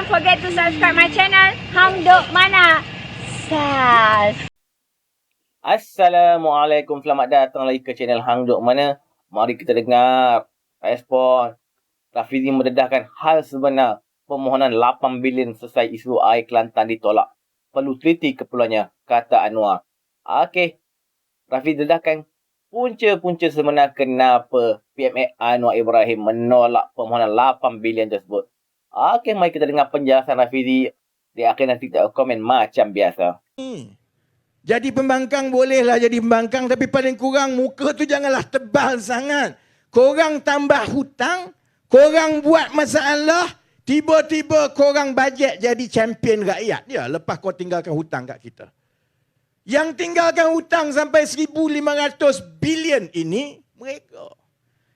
forget to subscribe my channel Hang Duk Mana. Sas. Assalamualaikum, selamat datang lagi ke channel Hang Duk Mana. Mari kita dengar respon Rafizi mendedahkan hal sebenar permohonan 8 bilion selesai isu air Kelantan ditolak. Perlu teliti keperluannya, kata Anwar. Okey, Rafizi dedahkan punca-punca sebenar kenapa PMA Anwar Ibrahim menolak permohonan 8 bilion tersebut. Okey, mari kita dengar penjelasan Rafizi. Di akhir nanti kita komen macam biasa. Jadi pembangkang bolehlah jadi pembangkang, tapi paling kurang muka tu janganlah tebal sangat. Korang tambah hutang, korang buat masalah, tiba-tiba korang bajet jadi champion rakyat. Ya, lepas kau tinggalkan hutang kat kita. Yang tinggalkan hutang sampai 1,500 bilion ini, mereka.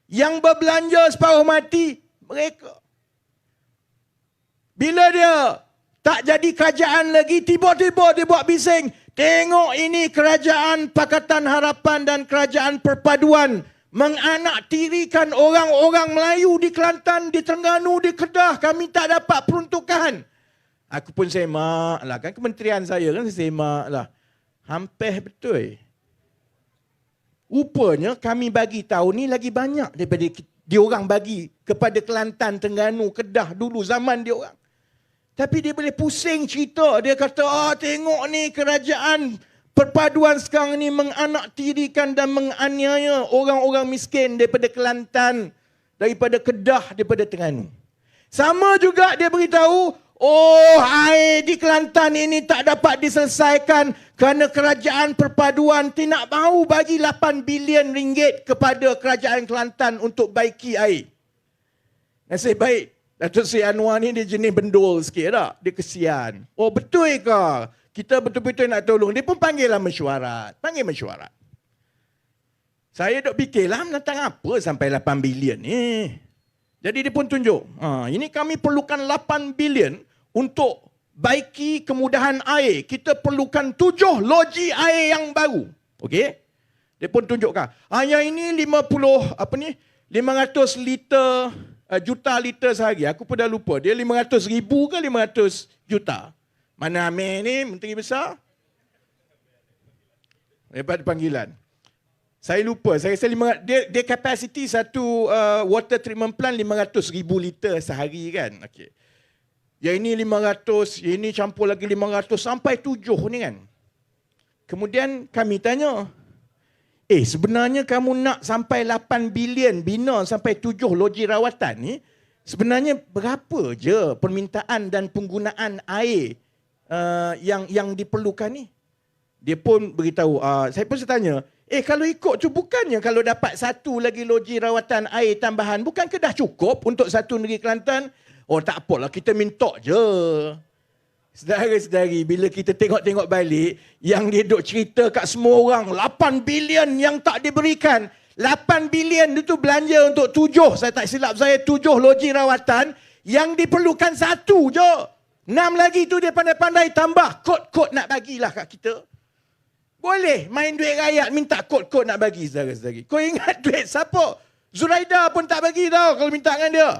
Yang berbelanja separuh mati, mereka. Bila dia tak jadi kerajaan lagi, tiba-tiba dia buat bising. Tengok ini kerajaan Pakatan Harapan dan kerajaan perpaduan menganaktirikan orang-orang Melayu di Kelantan, di Terengganu, di Kedah. Kami tak dapat peruntukan. Aku pun semak lah. Kan kementerian saya kan semak lah. Hampir betul. Rupanya kami bagi tahu ni lagi banyak daripada diorang bagi kepada Kelantan, Terengganu, Kedah dulu zaman diorang. Tapi dia boleh pusing cerita. Dia kata, tengok ni kerajaan perpaduan sekarang ni menganaktirikan dan menganiaya orang-orang miskin daripada Kelantan, daripada Kedah, daripada Terengganu. Sama juga dia beritahu, air di Kelantan ini tak dapat diselesaikan kerana kerajaan perpaduan tidak mahu bagi 8 bilion ringgit kepada kerajaan Kelantan untuk baiki air. Nasib baik. Datuk Seri Anwar ni dia jenis bendul sikit tak? Dia kesian. Betul ke? Kita betul-betul nak tolong. Dia pun panggillah mesyuarat. Panggil mesyuarat. Saya duk fikirlah menentang apa sampai 8 bilion ni. Jadi dia pun tunjuk. Ini kami perlukan 8 bilion untuk baiki kemudahan air. Kita perlukan 7 loji air yang baru. Okey? Dia pun tunjukkan. Yang ini 500 juta liter sehari. Aku pun dah lupa. Dia 500,000 ke 500 juta? Mana Amir ni, Menteri Besar? Hebat panggilan. Saya lupa. Saya rasa dia kapasiti satu water treatment plant 500,000 liter sehari kan. Okey. Yang ini 500, yang ini campur lagi 500 sampai 7 ni kan. Kemudian kami tanya, sebenarnya kamu nak sampai 8 bilion bina sampai 7 loji rawatan ni, sebenarnya berapa je permintaan dan penggunaan air yang diperlukan ni? Dia pun beritahu, saya pun tanya, kalau ikut tu bukannya kalau dapat satu lagi loji rawatan air tambahan, bukankah dah cukup untuk satu negeri Kelantan? Tak apalah, kita minta je. Saudara-saudari, bila kita tengok-tengok balik, yang dia duk cerita kat semua orang, 8 bilion yang tak diberikan. 8 bilion itu belanja untuk 7, saya tak silap saya, 7 loji rawatan, yang diperlukan 1 je. 6 lagi tu dia pandai-pandai tambah, kod-kod nak bagilah kat kita. Boleh main duit rakyat, minta kod-kod nak bagi, saudara-saudari. Kau ingat duit siapa? Zuraida pun tak bagi tau kalau minta dengan dia.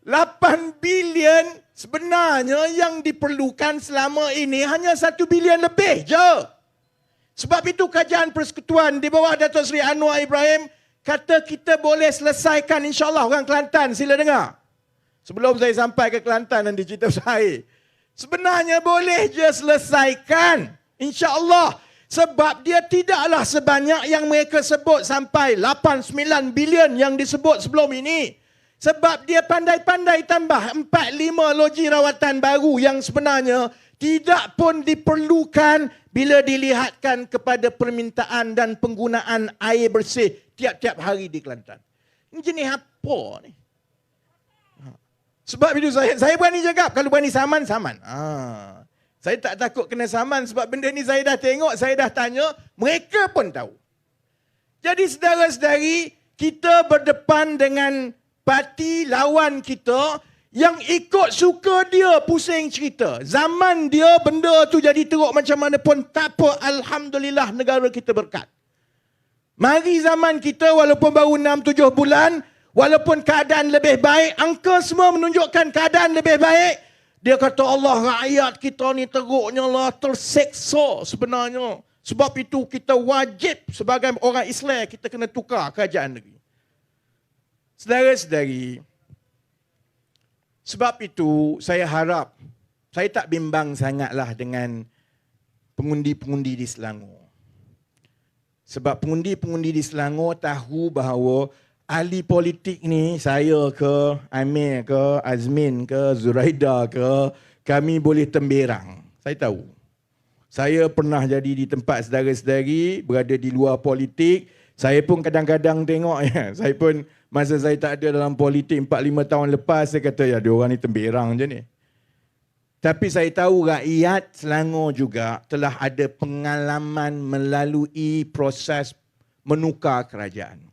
8 bilion sebenarnya yang diperlukan selama ini hanya 1 bilion lebih je. Sebab itu Kerajaan Persekutuan di bawah Datuk Seri Anwar Ibrahim kata kita boleh selesaikan insyaAllah orang Kelantan. Sila dengar. Sebelum saya sampai ke Kelantan nanti cerita saya. Sebenarnya boleh je selesaikan. InsyaAllah. Sebab dia tidaklah sebanyak yang mereka sebut sampai 8-9 bilion yang disebut sebelum ini. Sebab dia pandai-pandai tambah 4-5 loji rawatan baru yang sebenarnya tidak pun diperlukan bila dilihatkan kepada permintaan dan penggunaan air bersih tiap-tiap hari di Kelantan. Ini jenis apa ni? Sebab itu saya berani cakap, kalau berani saman. Saya tak takut kena saman sebab benda ni saya dah tengok, saya dah tanya, mereka pun tahu. Jadi saudara-saudari, kita berdepan dengan parti lawan kita yang ikut suka dia pusing cerita. Zaman dia benda tu jadi teruk macam mana pun tak apa. Alhamdulillah negara kita berkat. Mari zaman kita walaupun baru 6-7 bulan, Walaupun keadaan lebih baik, angka semua menunjukkan keadaan lebih baik. Dia kata Allah, rakyat kita ni teruknya lah, terseksa sebenarnya. Sebab itu kita wajib sebagai orang Islam, kita kena tukar kerajaan negeri. Saudara-saudari, sebab itu saya harap, saya tak bimbang sangatlah dengan pengundi-pengundi di Selangor. Sebab pengundi-pengundi di Selangor tahu bahawa ahli politik ni, saya ke, Amir ke, Azmin ke, Zuraida ke, kami boleh temberang. Saya tahu. Saya pernah jadi di tempat saudara-saudari, berada di luar politik. Saya pun kadang-kadang tengok, ya, saya pun masa saya tak ada dalam politik 4-5 tahun lepas, saya kata, ya, dia orang ni temberang je ni. Tapi saya tahu rakyat Selangor juga telah ada pengalaman melalui proses menukar kerajaan.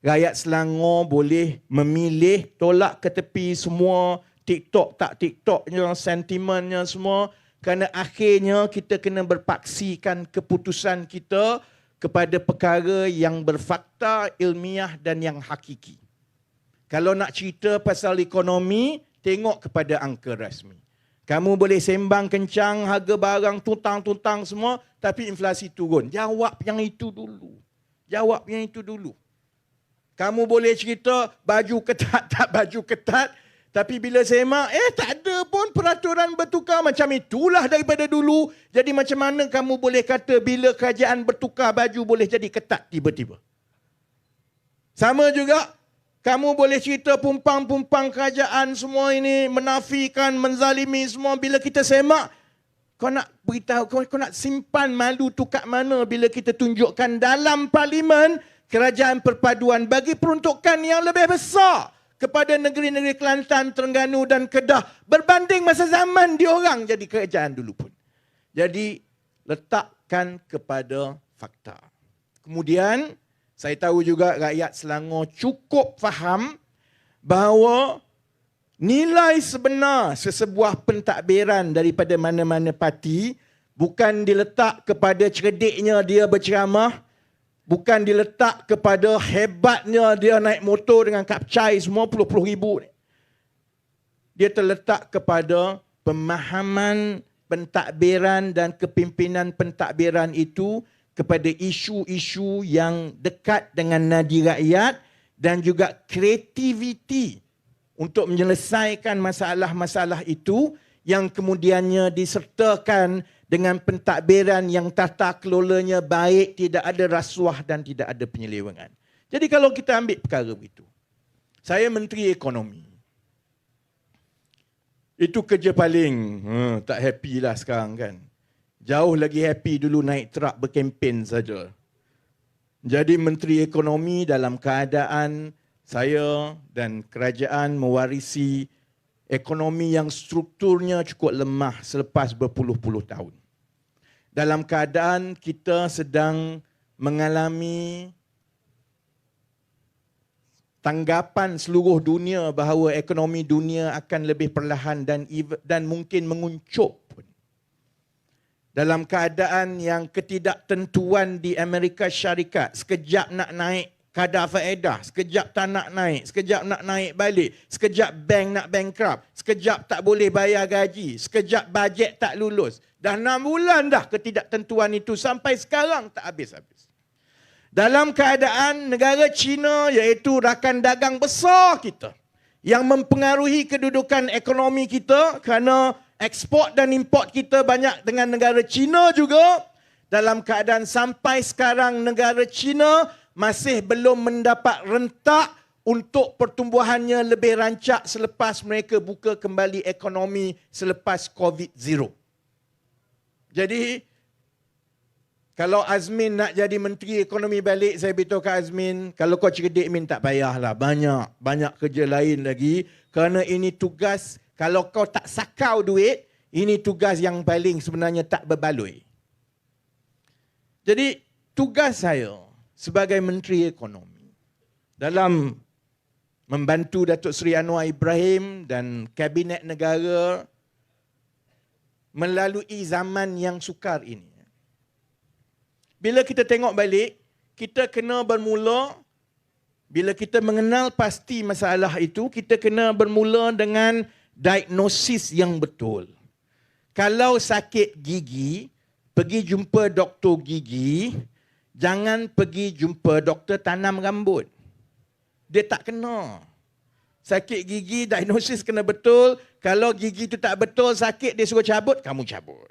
Rakyat Selangor boleh memilih, tolak ke tepi semua TikTok tak TikToknya, sentimennya semua. Kerana akhirnya kita kena berpaksikan keputusan kita kepada perkara yang berfakta, ilmiah dan yang hakiki. Kalau nak cerita pasal ekonomi, tengok kepada angka rasmi. Kamu boleh sembang kencang, harga barang tutang-tutang semua, tapi inflasi turun. Jawab yang itu dulu. Jawab yang itu dulu. Kamu boleh cerita baju ketat, tak baju ketat, tapi bila semak, tak ada pun peraturan bertukar macam itulah daripada dulu. Jadi macam mana kamu boleh kata bila kerajaan bertukar baju boleh jadi ketat tiba-tiba? Sama juga, kamu boleh cerita pumpang-pumpang kerajaan semua ini menafikan, menzalimi semua. Bila kita semak, kau nak beritahu, kau nak simpan malu tu kat mana bila kita tunjukkan dalam parlimen kerajaan perpaduan bagi peruntukan yang lebih besar kepada negeri-negeri Kelantan, Terengganu dan Kedah berbanding masa zaman diorang jadi kerajaan dulu pun. Jadi letakkan kepada fakta. Kemudian saya tahu juga rakyat Selangor cukup faham bahawa nilai sebenar sesebuah pentadbiran daripada mana-mana parti bukan diletak kepada cerdiknya dia berceramah, bukan diletak kepada hebatnya dia naik motor dengan kapcai semua puluh-puluh ribu. Dia terletak kepada pemahaman pentadbiran dan kepimpinan pentadbiran itu kepada isu-isu yang dekat dengan nadi rakyat dan juga kreativiti untuk menyelesaikan masalah-masalah itu yang kemudiannya disertakan dengan pentadbiran yang tata kelolanya baik, tidak ada rasuah dan tidak ada penyelewengan. Jadi kalau kita ambil perkara begitu, saya Menteri Ekonomi. Itu kerja paling tak happy lah sekarang kan. Jauh lagi happy dulu naik truk berkempen saja. Jadi Menteri Ekonomi dalam keadaan saya dan kerajaan mewarisi ekonomi yang strukturnya cukup lemah selepas berpuluh-puluh tahun. Dalam keadaan kita sedang mengalami tanggapan seluruh dunia bahawa ekonomi dunia akan lebih perlahan dan mungkin menguncup pun. Dalam keadaan yang ketidaktentuan di Amerika Syarikat, sekejap nak naik kadar faedah, sekejap tak nak naik, sekejap nak naik balik, sekejap bank nak bankrupt, sekejap tak boleh bayar gaji, sekejap bajet tak lulus. Dah 6 bulan dah ketidaktentuan itu sampai sekarang tak habis-habis. Dalam keadaan negara China iaitu rakan dagang besar kita yang mempengaruhi kedudukan ekonomi kita kerana ekspor dan import kita banyak dengan negara China juga. Dalam keadaan sampai sekarang negara China masih belum mendapat rentak untuk pertumbuhannya lebih rancak selepas mereka buka kembali ekonomi selepas COVID-0. Jadi, kalau Azmin nak jadi Menteri Ekonomi balik, saya beritahu ke Azmin, kalau kau cerdik Min tak payahlah, banyak kerja lain lagi. Kerana ini tugas, kalau kau tak sakau duit, ini tugas yang paling sebenarnya tak berbaloi. Jadi, tugas saya sebagai Menteri Ekonomi dalam membantu Datuk Seri Anwar Ibrahim dan Kabinet Negara melalui zaman yang sukar ini. Bila kita tengok balik, kita kena bermula Bila kita mengenal pasti masalah itu, kita kena bermula dengan diagnosis yang betul. Kalau sakit gigi, pergi jumpa doktor gigi, jangan pergi jumpa doktor tanam rambut. Dia tak kena. Sakit gigi, diagnosis kena betul. Kalau gigi itu tak betul, sakit dia suruh cabut, kamu cabut.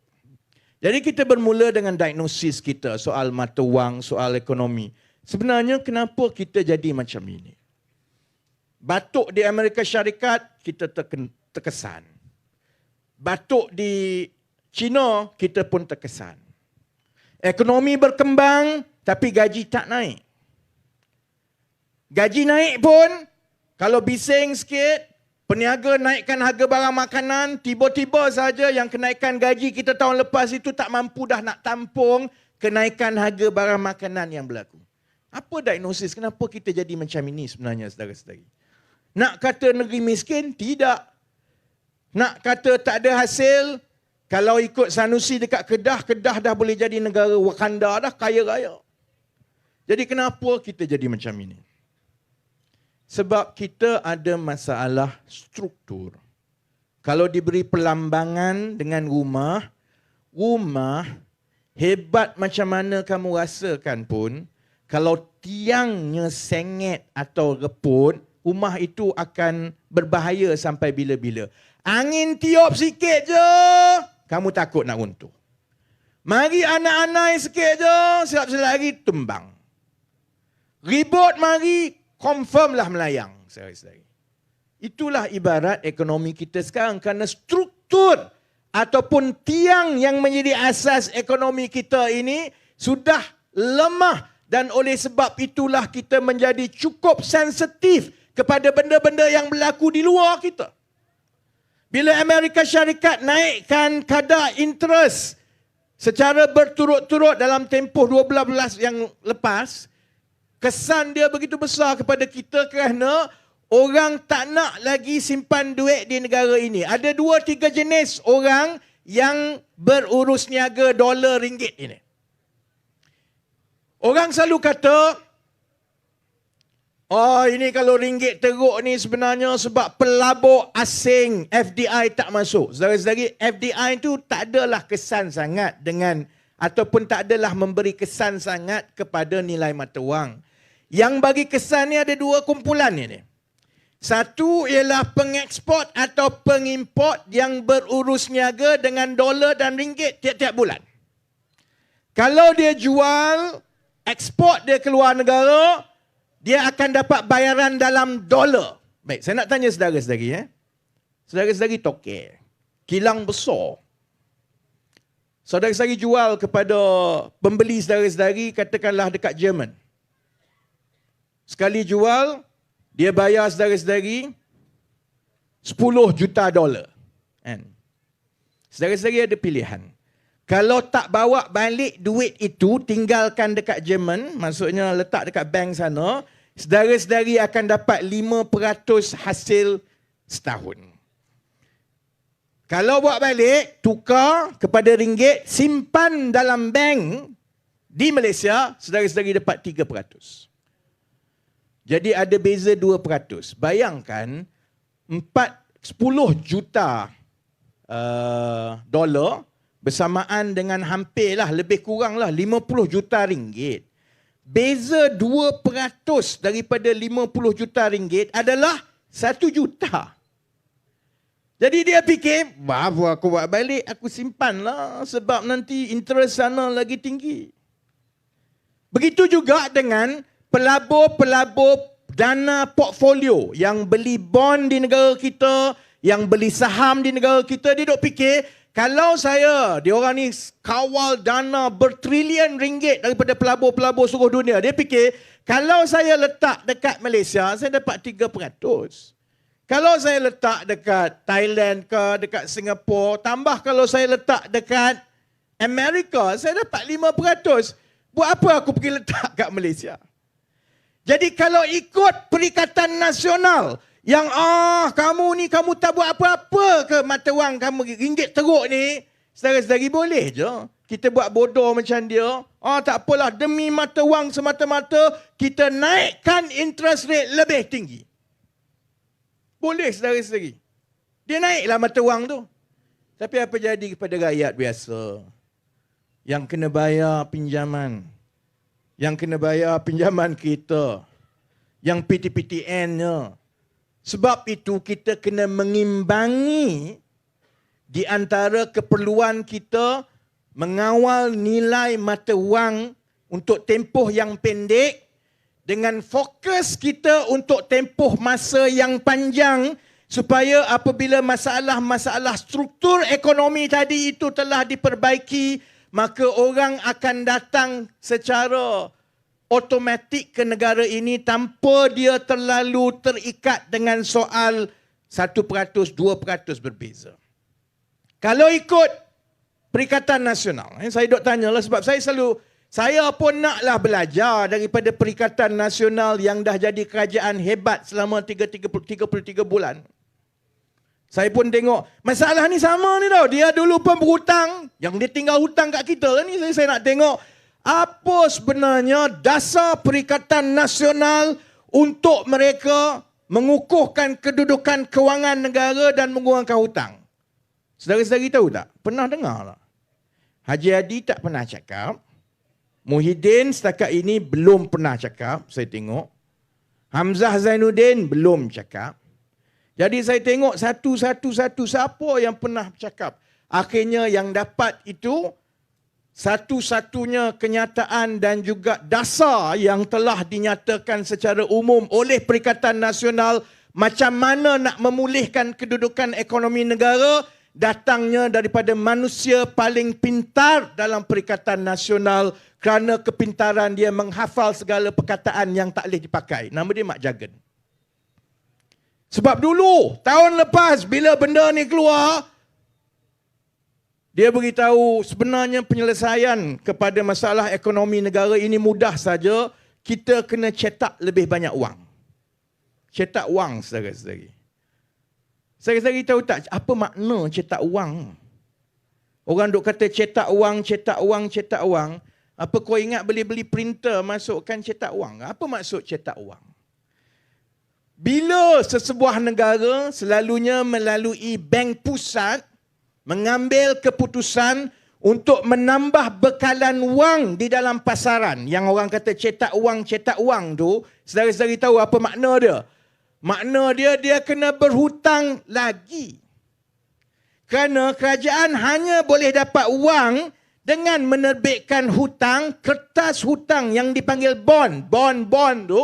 Jadi kita bermula dengan diagnosis kita soal mata wang, soal ekonomi. Sebenarnya kenapa kita jadi macam ini? Batuk di Amerika Syarikat, kita terkesan. Batuk di China, kita pun terkesan. Ekonomi berkembang, tapi gaji tak naik. Gaji naik pun, kalau bising sikit, peniaga naikkan harga barang makanan, tiba-tiba saja yang kenaikan gaji kita tahun lepas itu tak mampu dah nak tampung kenaikan harga barang makanan yang berlaku. Apa diagnosis? Kenapa kita jadi macam ini sebenarnya, saudara-saudari? Nak kata negeri miskin? Tidak. Nak kata tak ada hasil? Kalau ikut Sanusi dekat Kedah, Kedah dah boleh jadi negara Wakanda dah, kaya raya. Jadi kenapa kita jadi macam ini? Sebab kita ada masalah struktur. Kalau diberi pelambangan dengan rumah hebat macam mana kamu rasakan pun, kalau tiangnya sengit atau reput, rumah itu akan berbahaya sampai bila-bila. Angin tiup sikit je, kamu takut nak runtuh. Mari anak-anak sikit je, silap-silap lagi tumbang. Ribut mari, confirmlah melayang, saudara-saudari. Itulah ibarat ekonomi kita sekarang, kerana struktur ataupun tiang yang menjadi asas ekonomi kita ini sudah lemah. Dan oleh sebab itulah kita menjadi cukup sensitif kepada benda-benda yang berlaku di luar kita. Bila Amerika Syarikat naikkan kadar interest secara berturut-turut dalam tempoh 12 bulan yang lepas, kesan dia begitu besar kepada kita kerana orang tak nak lagi simpan duit di negara ini. Ada 2-3 jenis orang yang berurus niaga dolar ringgit ini. Orang selalu kata, oh ini kalau ringgit teruk ni sebenarnya sebab pelabur asing FDI tak masuk. Saudara-saudari, FDI itu tak adalah kesan sangat dengan ataupun tak adalah memberi kesan sangat kepada nilai mata wang. Yang bagi kesan ni ada 2 kumpulan ni. Satu ialah pengeksport atau pengimport yang berurus niaga dengan dolar dan ringgit tiap-tiap bulan. Kalau dia jual ekspor dia keluar negara, dia akan dapat bayaran dalam dolar. Baik, saya nak tanya saudara-saudari. Saudara-saudari tokek, kilang besar. Saudara-saudari jual kepada pembeli saudara-saudari, katakanlah dekat Jerman. Sekali jual, dia bayar saudara-saudari 10 juta dolar. Saudara-saudari ada pilihan. Kalau tak bawa balik duit itu, tinggalkan dekat Jerman, maksudnya letak dekat bank sana, saudara-saudari akan dapat 5% hasil setahun. Kalau bawa balik, tukar kepada ringgit, simpan dalam bank di Malaysia, saudara-saudari dapat 3%. Jadi ada beza 2%. Bayangkan 10 juta dolar bersamaan dengan hampirlah lebih kuranglah 50 juta ringgit. Beza 2% daripada 50 juta ringgit adalah 1 juta. Jadi dia fikir, apa aku buat balik, aku simpanlah sebab nanti interest sana lagi tinggi. Begitu juga dengan pelabur-pelabur dana portfolio yang beli bond di negara kita, yang beli saham di negara kita, dia duk fikir, kalau saya, diorang ni kawal dana bertrilion ringgit daripada pelabur-pelabur seluruh dunia. Dia fikir, kalau saya letak dekat Malaysia, saya dapat 3%. Kalau saya letak dekat Thailand ke, dekat Singapura, tambah kalau saya letak dekat Amerika, saya dapat 5%. Buat apa aku pergi letak kat Malaysia? Jadi kalau ikut Perikatan Nasional, yang kamu ni kamu tak buat apa-apa ke mata wang kamu ringgit teruk ni, saudara-saudari boleh je. kita buat bodoh macam dia. Tak apalah, demi mata wang semata-mata, kita naikkan interest rate lebih tinggi. Boleh saudara-saudari. Dia naiklah mata wang tu. Tapi apa jadi kepada rakyat biasa? Yang kena bayar pinjaman. Yang kena bayar pinjaman kita. Yang PTPTN-nya. Sebab itu kita kena mengimbangi di antara keperluan kita mengawal nilai mata wang untuk tempoh yang pendek dengan fokus kita untuk tempoh masa yang panjang supaya apabila masalah-masalah struktur ekonomi tadi itu telah diperbaiki, maka orang akan datang secara automatik ke negara ini tanpa dia terlalu terikat dengan soal 1%, 2% berbeza. Kalau ikut Perikatan Nasional, saya dok tanyalah sebab saya pun naklah belajar daripada Perikatan Nasional yang dah jadi kerajaan hebat selama 33 bulan. Saya pun tengok, masalah ni sama ni tau. Dia dulu pun berhutang, yang dia tinggal hutang kat kita ni. Saya nak tengok, apa sebenarnya dasar Perikatan Nasional untuk mereka mengukuhkan kedudukan kewangan negara dan mengurangkan hutang. Saudara-saudari tahu tak? Pernah dengar tak? Haji Hadi tak pernah cakap. Muhyiddin setakat ini belum pernah cakap, saya tengok. Hamzah Zainuddin belum cakap. Jadi saya tengok satu-satu siapa yang pernah cakap. Akhirnya yang dapat itu satu-satunya kenyataan dan juga dasar yang telah dinyatakan secara umum oleh Perikatan Nasional macam mana nak memulihkan kedudukan ekonomi negara datangnya daripada manusia paling pintar dalam Perikatan Nasional kerana kepintaran dia menghafal segala perkataan yang tak boleh dipakai. Nama dia Mak Jagan. Sebab dulu, tahun lepas bila benda ni keluar, dia beritahu sebenarnya penyelesaian kepada masalah ekonomi negara ini mudah saja. Kita kena cetak lebih banyak wang. Cetak wang, saudara-saudari. Saudara-saudari tahu tak apa makna cetak wang? Orang duk kata cetak wang, cetak wang, cetak wang. Apa kau ingat beli printer masukkan cetak wang? Apa maksud cetak wang? Bila sesebuah negara selalunya melalui bank pusat mengambil keputusan untuk menambah bekalan wang di dalam pasaran, yang orang kata cetak wang tu, saudara-saudari tahu apa makna dia? Makna dia kena berhutang lagi. Kerana kerajaan hanya boleh dapat wang dengan menerbitkan hutang, kertas hutang yang dipanggil bond. Bond tu,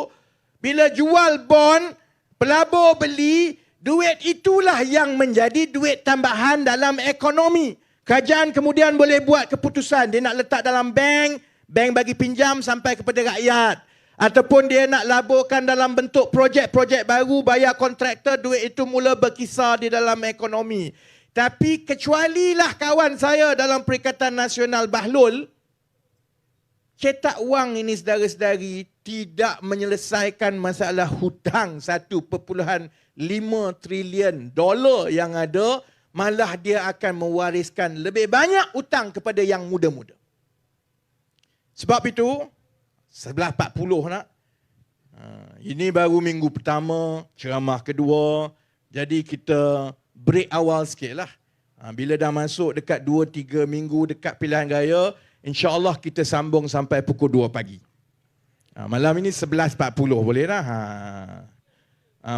bila jual bond, pelabur beli, duit itulah yang menjadi duit tambahan dalam ekonomi. Kerajaan kemudian boleh buat keputusan. Dia nak letak dalam bank bagi pinjam sampai kepada rakyat. Ataupun dia nak laburkan dalam bentuk projek-projek baru, bayar kontraktor, duit itu mula berkisar di dalam ekonomi. Tapi kecualilah kawan saya dalam Perikatan Nasional Bahlul, cetak wang ini saudara-saudari tidak menyelesaikan masalah hutang 1.5 trilion dolar yang ada, malah dia akan mewariskan lebih banyak hutang kepada yang muda-muda. Sebab itu, 11.40 nak. Ini baru minggu pertama, ceramah kedua. Jadi kita break awal sikit lah. Bila dah masuk dekat 2-3 minggu dekat pilihan raya, InsyaAllah kita sambung sampai pukul 2 pagi. Malam ini 11.40 boleh lah.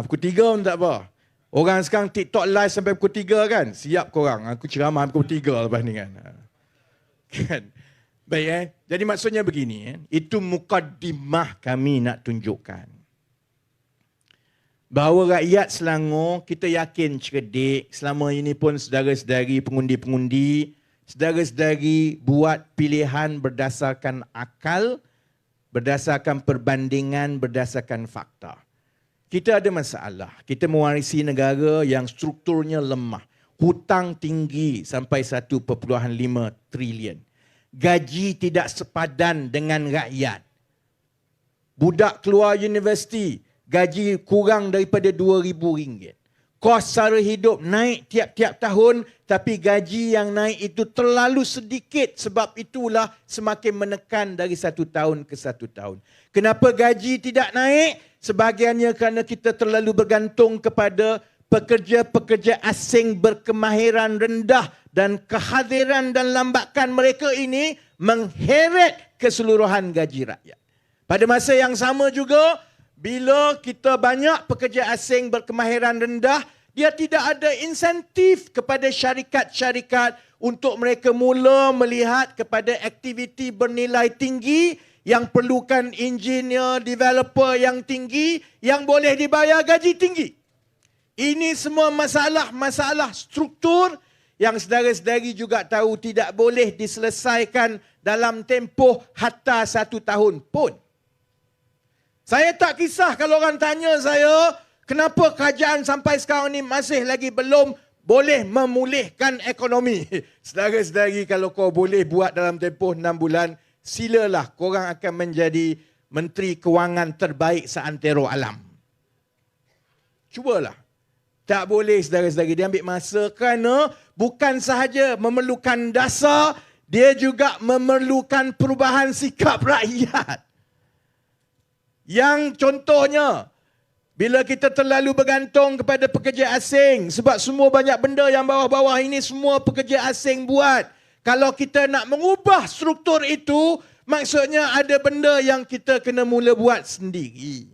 Pukul 3 pun tak apa. Orang sekarang TikTok live sampai pukul 3 kan? Siap korang. Aku ceramah pukul 3 lepas ni kan. Kan? Baik Jadi maksudnya begini. Itu mukaddimah kami nak tunjukkan. Bahawa rakyat Selangor kita yakin cerdik. Selama ini pun saudara-saudari pengundi-pengundi, saudara-saudari buat pilihan berdasarkan akal, berdasarkan perbandingan, berdasarkan fakta. Kita ada masalah. Kita mewarisi negara yang strukturnya lemah. Hutang tinggi sampai 1.5 trilion. Gaji tidak sepadan dengan rakyat. Budak keluar universiti, gaji kurang daripada RM2,000. kos sara hidup naik tiap-tiap tahun, tapi gaji yang naik itu terlalu sedikit. Sebab itulah semakin menekan dari satu tahun ke satu tahun. Kenapa gaji tidak naik? Sebahagiannya kerana kita terlalu bergantung kepada pekerja-pekerja asing berkemahiran rendah, dan kehadiran dan lambakan mereka ini mengheret keseluruhan gaji rakyat. Pada masa yang sama juga, bila kita banyak pekerja asing berkemahiran rendah, dia tidak ada insentif kepada syarikat-syarikat untuk mereka mula melihat kepada aktiviti bernilai tinggi yang perlukan engineer, developer yang tinggi, yang boleh dibayar gaji tinggi. Ini semua masalah-masalah struktur yang saudara-saudari juga tahu tidak boleh diselesaikan dalam tempoh hatta 1 tahun pun. Saya tak kisah kalau orang tanya saya, kenapa kerajaan sampai sekarang ni masih lagi belum boleh memulihkan ekonomi. Saudara-saudari, kalau kau boleh buat dalam tempoh 6 bulan, silalah, korang akan menjadi Menteri Kewangan terbaik seantero alam. Cubalah. Tak boleh, saudara-saudari, dia ambil masa kerana bukan sahaja memerlukan dasar, dia juga memerlukan perubahan sikap rakyat. Yang contohnya, bila kita terlalu bergantung kepada pekerja asing, sebab semua banyak benda yang bawah-bawah ini semua pekerja asing buat. Kalau kita nak mengubah struktur itu, maksudnya ada benda yang kita kena mula buat sendiri.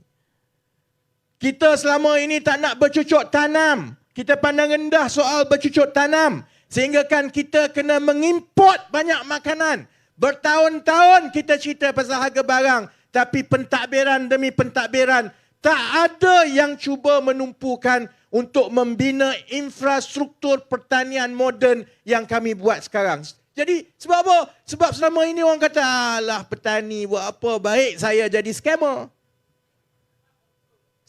Kita selama ini tak nak bercucuk tanam. Kita pandang rendah soal bercucuk tanam. Sehingga kan kita kena mengimport banyak makanan. Bertahun-tahun kita cerita pasal harga barang. Tapi pentadbiran demi pentadbiran, tak ada yang cuba menumpukan untuk membina infrastruktur pertanian moden yang kami buat sekarang. Jadi sebab apa? Sebab selama ini orang kata, alah petani buat apa, baik saya jadi scammer.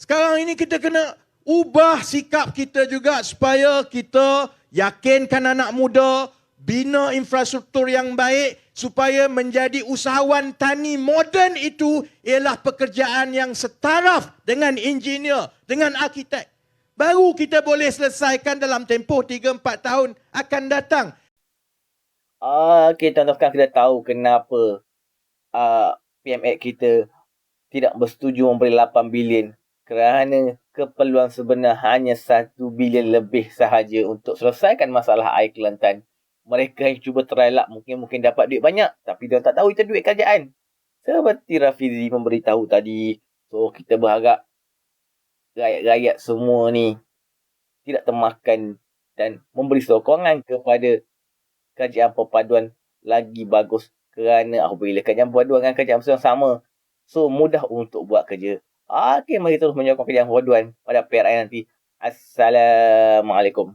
Sekarang ini kita kena ubah sikap kita juga supaya kita yakinkan anak muda, bina infrastruktur yang baik supaya menjadi usahawan tani moden itu ialah pekerjaan yang setaraf dengan engineer, dengan arkitek. Baru kita boleh selesaikan dalam tempoh 3-4 tahun akan datang. Okey, tuan-tuan, kita tahu kenapa PMX kita tidak bersetuju memberi 8 bilion. Kerana keperluan sebenar hanya 1 bilion lebih sahaja untuk selesaikan masalah air Kelantan. Mereka yang cuba terelak mungkin dapat duit banyak, tapi dia tak tahu itu duit kerajaan. Seperti Rafizi memberitahu tadi. So, kita berharap rakyat-rakyat semua ni tidak termakan dan memberi sokongan kepada kerajaan perpaduan lagi bagus. Kerana apabila kerajaan perpaduan dengan kerajaan bersama sama, so mudah untuk buat kerja. Okey, mari terus menyokong kerajaan perpaduan pada PRI nanti. Assalamualaikum.